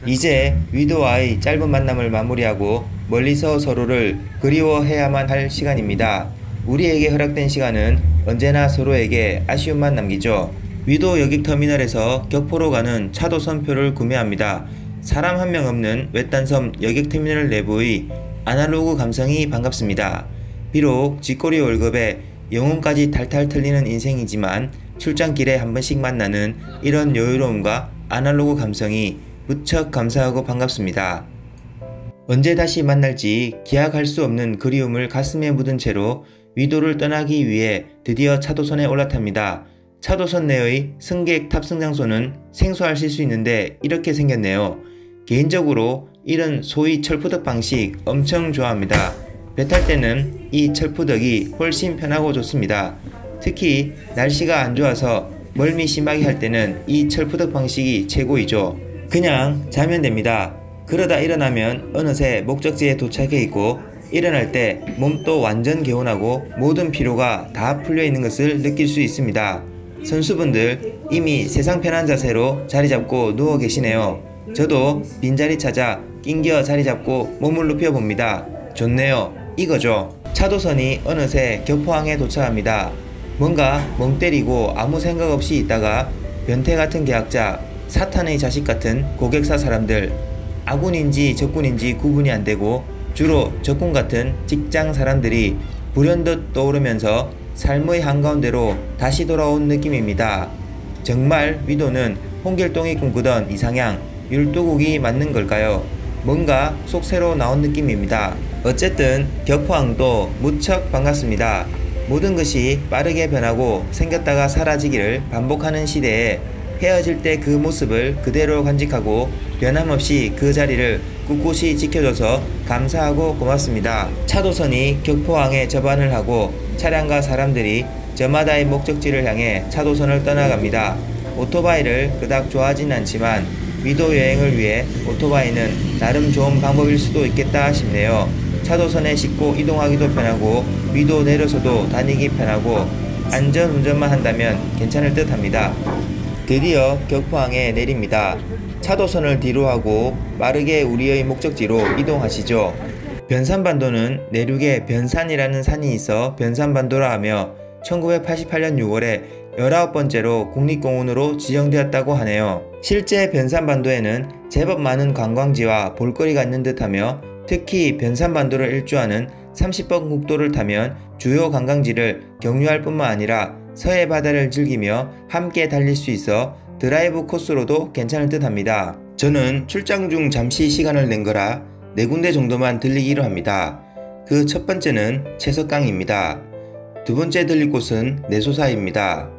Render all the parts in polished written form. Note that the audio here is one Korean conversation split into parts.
이제 위도와의 짧은 만남을 마무리하고 멀리서 서로를 그리워해야만 할 시간입니다. 우리에게 허락된 시간은 언제나 서로에게 아쉬움만 남기죠. 위도 여객터미널에서 격포로 가는 차도선표를 구매합니다. 사람 한 명 없는 외딴섬 여객터미널 내부의 아날로그 감성이 반갑습니다. 비록 쥐꼬리 월급에 영혼까지 탈탈 털리는 인생이지만 출장길에 한 번씩 만나는 이런 여유로움과 아날로그 감성이 무척 감사하고 반갑습니다. 언제 다시 만날지 기약할 수 없는 그리움을 가슴에 묻은 채로 위도를 떠나기 위해 드디어 차도선에 올라탑니다. 차도선 내의 승객 탑승 장소는 생소하실 수 있는데 이렇게 생겼네요. 개인적으로 이런 소위 철푸덕 방식 엄청 좋아합니다. 배 탈 때는 이 철푸덕이 훨씬 편하고 좋습니다. 특히 날씨가 안 좋아서 멀미 심하게 할 때는 이 철푸덕 방식이 최고이죠. 그냥 자면 됩니다. 그러다 일어나면 어느새 목적지에 도착해 있고 일어날 때 몸도 완전 개운하고 모든 피로가 다 풀려 있는 것을 느낄 수 있습니다. 선수분들 이미 세상 편한 자세로 자리 잡고 누워 계시네요. 저도 빈자리 찾아 낑겨 자리 잡고 몸을 눕혀 봅니다. 좋네요. 이거죠. 차도선이 어느새 격포항에 도착합니다. 뭔가 멍 때리고 아무 생각 없이 있다가 변태 같은 계약자, 사탄의 자식 같은 고객사 사람들, 아군인지 적군인지 구분이 안 되고 주로 적군 같은 직장 사람들이 불현듯 떠오르면서 삶의 한가운데로 다시 돌아온 느낌입니다. 정말 위도는 홍길동이 꿈꾸던 이상향, 율도국이 맞는 걸까요? 뭔가 속 새로 나온 느낌입니다. 어쨌든 격포항도 무척 반갑습니다. 모든 것이 빠르게 변하고 생겼다가 사라지기를 반복하는 시대에 헤어질 때 그 모습을 그대로 간직하고 변함없이 그 자리를 꿋꿋이 지켜줘서 감사하고 고맙습니다. 차도선이 격포항에 접안을 하고 차량과 사람들이 저마다의 목적지를 향해 차도선을 떠나갑니다. 오토바이를 그닥 좋아하진 않지만 위도 여행을 위해 오토바이는 나름 좋은 방법일 수도 있겠다 싶네요. 차도선에 싣고 이동하기도 편하고 위도 내려서도 다니기 편하고 안전운전만 한다면 괜찮을 듯 합니다. 드디어 격포항에 내립니다. 차도선을 뒤로 하고 빠르게 우리의 목적지로 이동하시죠. 변산반도는 내륙에 변산이라는 산이 있어 변산반도라 하며 1988년 6월에 19번째로 국립공원으로 지정되었다고 하네요. 실제 변산반도에는 제법 많은 관광지와 볼거리가 있는 듯하며 특히 변산반도를 일주하는 30번 국도를 타면 주요 관광지를 경유할 뿐만 아니라 서해 바다를 즐기며 함께 달릴 수 있어 드라이브 코스로도 괜찮을 듯 합니다. 저는 출장 중 잠시 시간을 낸 거라 4군데 정도만 들리기로 합니다. 그 첫 번째는 채석강입니다. 두 번째 들릴 곳은 내소사입니다.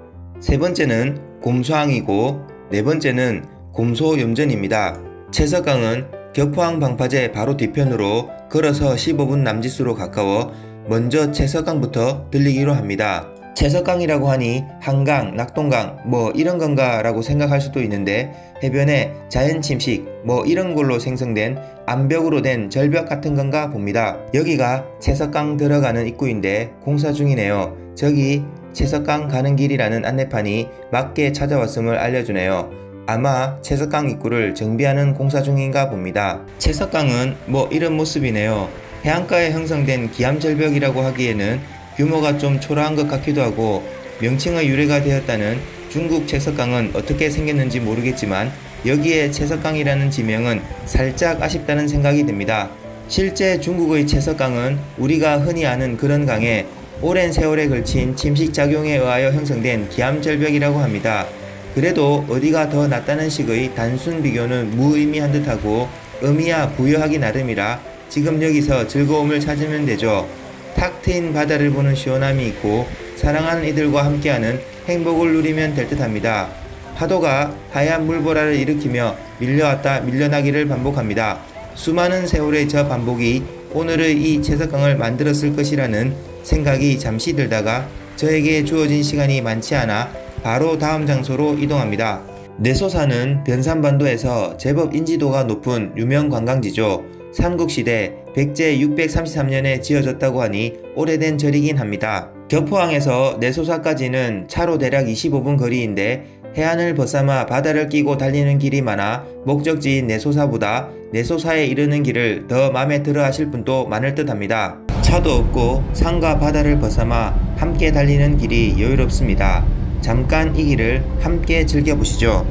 세 번째는 곰소항이고 네 번째는 곰소염전입니다. 채석강은 격포항 방파제 바로 뒤편으로 걸어서 15분 남짓으로 가까워 먼저 채석강부터 들리기로 합니다. 채석강이라고 하니 한강, 낙동강 뭐 이런 건가 라고 생각할 수도 있는데 해변에 자연 침식 뭐 이런 걸로 생성된 암벽으로 된 절벽 같은 건가 봅니다. 여기가 채석강 들어가는 입구인데 공사 중이네요. 저기 채석강 가는 길이라는 안내판이 맞게 찾아왔음을 알려주네요. 아마 채석강 입구를 정비하는 공사 중인가 봅니다. 채석강은 뭐 이런 모습이네요. 해안가에 형성된 기암절벽이라고 하기에는 규모가 좀 초라한 것 같기도 하고 명칭의 유래가 되었다는 중국 채석강은 어떻게 생겼는지 모르겠지만 여기에 채석강이라는 지명은 살짝 아쉽다는 생각이 듭니다. 실제 중국의 채석강은 우리가 흔히 아는 그런 강에 오랜 세월에 걸친 침식작용에 의하여 형성된 기암절벽이라고 합니다. 그래도 어디가 더 낫다는 식의 단순 비교는 무의미한 듯하고 의미야 부여하기 나름이라 지금 여기서 즐거움을 찾으면 되죠. 탁 트인 바다를 보는 시원함이 있고 사랑하는 이들과 함께하는 행복을 누리면 될 듯합니다. 파도가 하얀 물보라를 일으키며 밀려왔다 밀려나기를 반복합니다. 수많은 세월의 저 반복이 오늘의 이 채석강을 만들었을 것이라는 생각이 잠시 들다가 저에게 주어진 시간이 많지 않아 바로 다음 장소로 이동합니다. 내소사는 변산반도에서 제법 인지도가 높은 유명 관광지죠. 삼국시대 백제 633년에 지어졌다고 하니 오래된 절이긴 합니다. 격포항에서 내소사까지는 차로 대략 25분 거리인데 해안을 벗삼아 바다를 끼고 달리는 길이 많아 목적지인 내소사보다 내소사에 이르는 길을 더 마음에 들어 하실 분도 많을 듯 합니다. 차도 없고 산과 바다를 벗삼아 함께 달리는 길이 여유롭습니다. 잠깐 이 길을 함께 즐겨보시죠.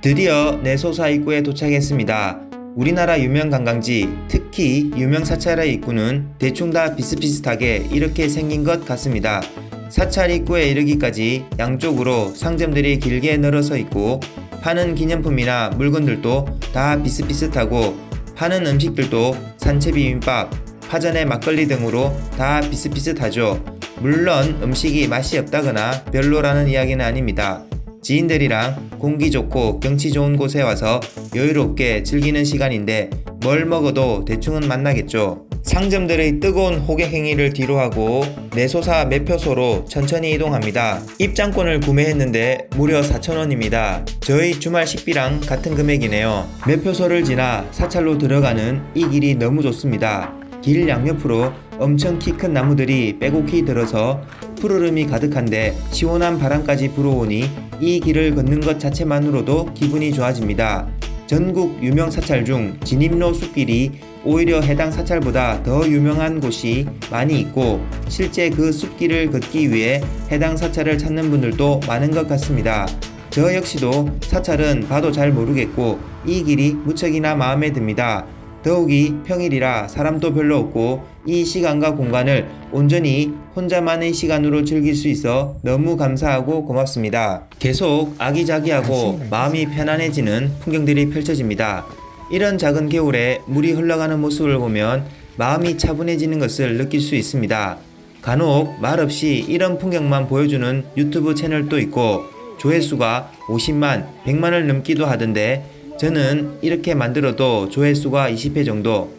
드디어 내소사 입구에 도착했습니다. 우리나라 유명 관광지, 특히 유명 사찰의 입구는 대충 다 비슷비슷하게 이렇게 생긴 것 같습니다. 사찰 입구에 이르기까지 양쪽으로 상점들이 길게 늘어서 있고 파는 기념품이나 물건들도 다 비슷비슷하고 파는 음식들도 산채비빔밥, 파전에 막걸리 등으로 다 비슷비슷하죠. 물론 음식이 맛이 없다거나 별로라는 이야기는 아닙니다. 지인들이랑 공기 좋고 경치 좋은 곳에 와서 여유롭게 즐기는 시간인데 뭘 먹어도 대충은 맛나겠죠. 상점들의 뜨거운 호객 행위를 뒤로하고 내소사 매표소로 천천히 이동합니다. 입장권을 구매했는데 무려 4,000원입니다. 저희 주말 식비랑 같은 금액이네요. 매표소를 지나 사찰로 들어가는 이 길이 너무 좋습니다. 길 양옆으로 엄청 키 큰 나무들이 빼곡히 들어서 푸르름이 가득한데 시원한 바람까지 불어오니 이 길을 걷는 것 자체만으로도 기분이 좋아집니다. 전국 유명 사찰 중 진입로 숲길이 오히려 해당 사찰보다 더 유명한 곳이 많이 있고 실제 그 숲길을 걷기 위해 해당 사찰을 찾는 분들도 많은 것 같습니다. 저 역시도 사찰은 봐도 잘 모르겠고 이 길이 무척이나 마음에 듭니다. 더욱이 평일이라 사람도 별로 없고 이 시간과 공간을 온전히 혼자만의 시간으로 즐길 수 있어 너무 감사하고 고맙습니다. 계속 아기자기하고 마음이 편안해지는 풍경들이 펼쳐집니다. 이런 작은 겨울에 물이 흘러가는 모습을 보면 마음이 차분해지는 것을 느낄 수 있습니다. 간혹 말없이 이런 풍경만 보여주는 유튜브 채널도 있고 조회수가 50만, 100만을 넘기도 하던데 저는 이렇게 만들어도 조회수가 20회 정도,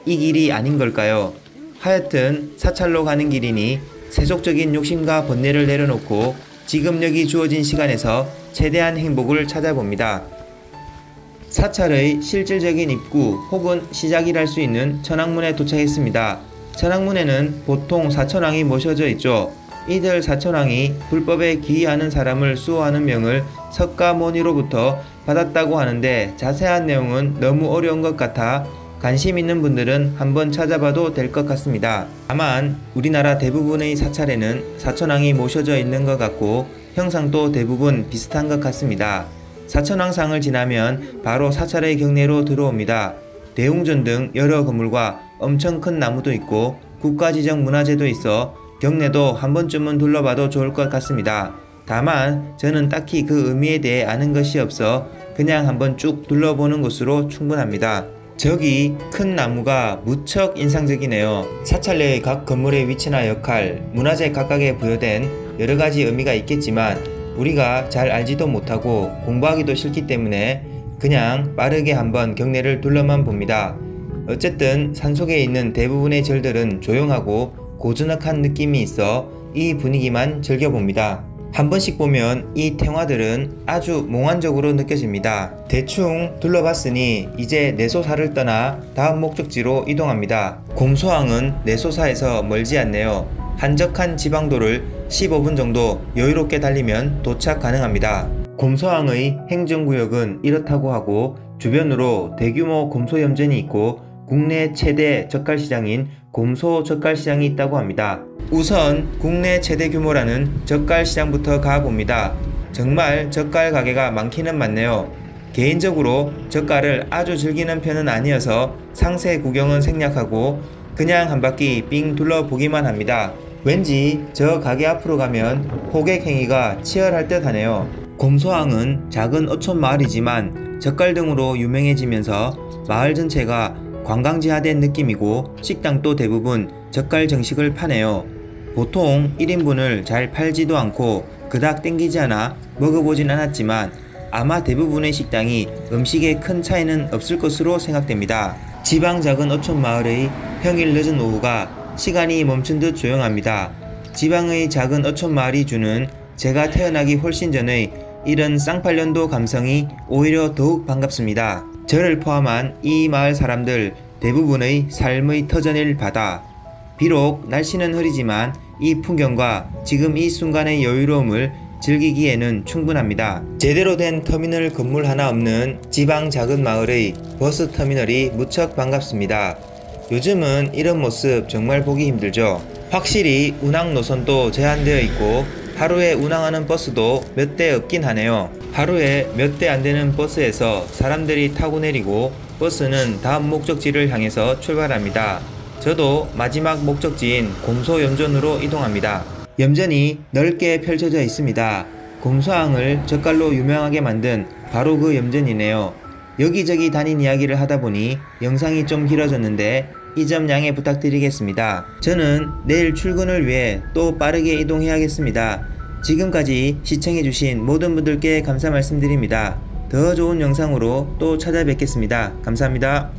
이 길이 아닌 걸까요? 하여튼 사찰로 가는 길이니 세속적인 욕심과 번뇌를 내려놓고 지금 여기 주어진 시간에서 최대한 행복을 찾아봅니다. 사찰의 실질적인 입구 혹은 시작이랄 수 있는 천왕문에 도착했습니다. 천왕문에는 보통 사천왕이 모셔져 있죠. 이들 사천왕이 불법에 기이하는 사람을 수호하는 명을 석가모니로부터 받았다고 하는데 자세한 내용은 너무 어려운 것 같아 관심 있는 분들은 한번 찾아봐도 될 것 같습니다. 다만 우리나라 대부분의 사찰에는 사천왕이 모셔져 있는 것 같고 형상도 대부분 비슷한 것 같습니다. 사천왕상을 지나면 바로 사찰의 경내로 들어옵니다. 대웅전 등 여러 건물과 엄청 큰 나무도 있고 국가지정 문화재도 있어 경내도 한 번쯤은 둘러봐도 좋을 것 같습니다. 다만 저는 딱히 그 의미에 대해 아는 것이 없어 그냥 한번 쭉 둘러보는 것으로 충분합니다. 저기 큰 나무가 무척 인상적이네요. 사찰 내의 각 건물의 위치나 역할, 문화재 각각에 부여된 여러가지 의미가 있겠지만 우리가 잘 알지도 못하고 공부하기도 싫기 때문에 그냥 빠르게 한번 경내를 둘러만 봅니다. 어쨌든 산속에 있는 대부분의 절들은 조용하고 고즈넉한 느낌이 있어 이 분위기만 즐겨봅니다. 한 번씩 보면 이 탱화들은 아주 몽환적으로 느껴집니다. 대충 둘러봤으니 이제 내소사를 떠나 다음 목적지로 이동합니다. 곰소항은 내소사에서 멀지 않네요. 한적한 지방도를 15분 정도 여유롭게 달리면 도착 가능합니다. 곰소항의 행정구역은 이렇다고 하고 주변으로 대규모 곰소염전이 있고 국내 최대 젓갈시장인 곰소젓갈시장이 있다고 합니다. 우선 국내 최대 규모라는 젓갈시장부터 가봅니다. 정말 젓갈 가게가 많기는 많네요. 개인적으로 젓갈을 아주 즐기는 편은 아니어서 상세 구경은 생략하고 그냥 한 바퀴 삥 둘러보기만 합니다. 왠지 저 가게 앞으로 가면 호객 행위가 치열할 듯 하네요. 곰소항은 작은 어촌 마을이지만 젓갈 등으로 유명해지면서 마을 전체가 관광지화된 느낌이고 식당도 대부분 젓갈 정식을 파네요. 보통 1인분을 잘 팔지도 않고 그닥 땡기지 않아 먹어보진 않았지만 아마 대부분의 식당이 음식에 큰 차이는 없을 것으로 생각됩니다. 지방 작은 어촌 마을의 평일 늦은 오후가 시간이 멈춘 듯 조용합니다. 지방의 작은 어촌 마을이 주는 제가 태어나기 훨씬 전의 이런 쌍팔년도 감성이 오히려 더욱 반갑습니다. 저를 포함한 이 마을 사람들 대부분의 삶의 터전일 바다. 비록 날씨는 흐리지만 이 풍경과 지금 이 순간의 여유로움을 즐기기에는 충분합니다. 제대로 된 터미널 건물 하나 없는 지방 작은 마을의 버스 터미널이 무척 반갑습니다. 요즘은 이런 모습 정말 보기 힘들죠. 확실히 운항 노선도 제한되어 있고 하루에 운항하는 버스도 몇 대 없긴 하네요. 하루에 몇 대 안 되는 버스에서 사람들이 타고 내리고 버스는 다음 목적지를 향해서 출발합니다. 저도 마지막 목적지인 곰소 염전으로 이동합니다. 염전이 넓게 펼쳐져 있습니다. 곰소항을 젓갈로 유명하게 만든 바로 그 염전이네요. 여기저기 다닌 이야기를 하다보니 영상이 좀 길어졌는데 이 점 양해 부탁드리겠습니다. 저는 내일 출근을 위해 또 빠르게 이동해야겠습니다. 지금까지 시청해주신 모든 분들께 감사 말씀드립니다. 더 좋은 영상으로 또 찾아뵙겠습니다. 감사합니다.